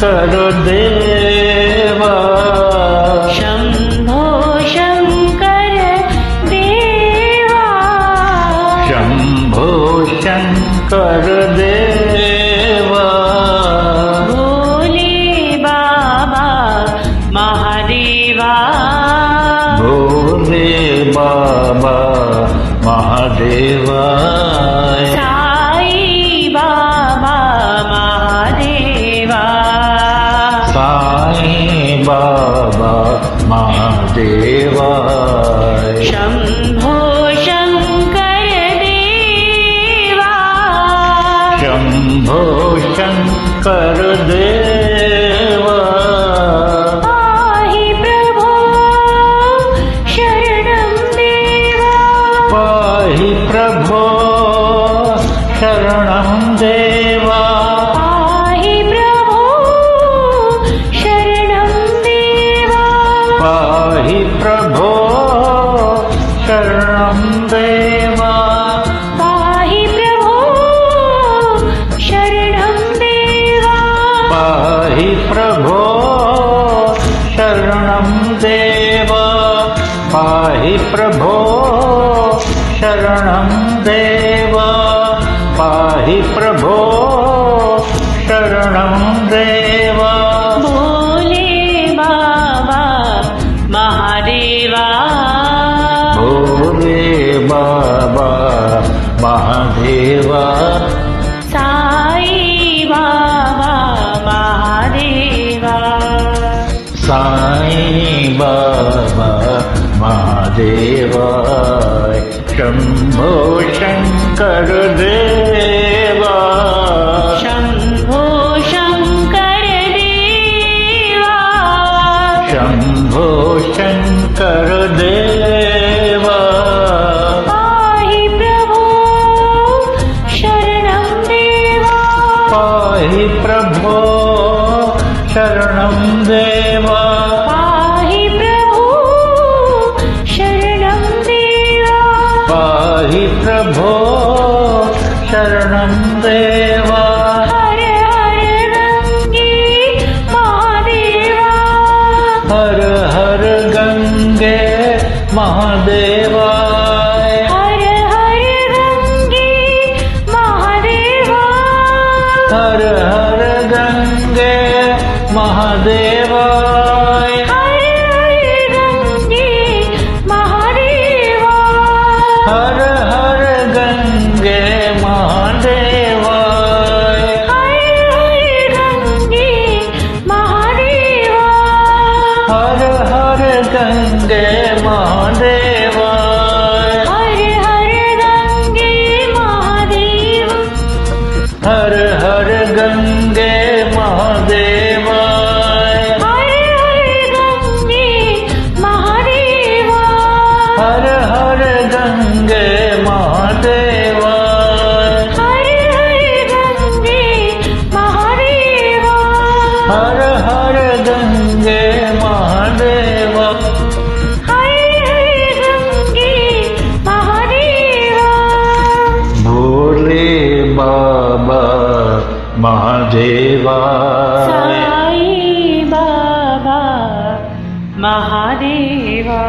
शंकर देवा शंभो शंकर देवा शंभो शंकर देवा भोले बाबा महादेवा भोले बाबा महादेवा साई बाबा महादेवा साई बाबा महादेवा शंभो शंकर देवा शंभो शंकर देवा पाहि प्रभो शरणं देवा पाहि प्रभो शरणं देवा पाहि प्रभो शरणं देवा पाहि प्रभो शरणं देवा पाहि प्रभो शरणं देवा पाहि प्रभो शरणं देवा पाहि प्रभो शरणं देवा पाहि प्रभो शरणं देवा भोले बाबा महादेवा भोले बाबा महादेवा साई बाबा महादेवा साई बाबा महादेवा शंभो शंकर देवा शंभो शंकर देवा शंभो शंकर देवा पाहि प्रभो शरणं देवा पाहि प्रभो शरणं देवा पाहि प्रभो शरणं देवा पाहि प्रभो शरणं देवा हर हर गंगे महादेवा हर हर गंगे महादेवा हर हर गंगे महादेवा हर हर गंगे महादेवा हर हर गंगे महादेवा हर हर गंगे महादेवा हर हर गंगे महादेवा हर हर गंगे महादेवा हर हर गंगे महादेवा हर हर गंगे महादेवा हर हर गंगे महादेवा हर हर गंगे महादेवा हर हर गंगे महादेवा भोले बाबा महादेवा साई बाबा महादेवा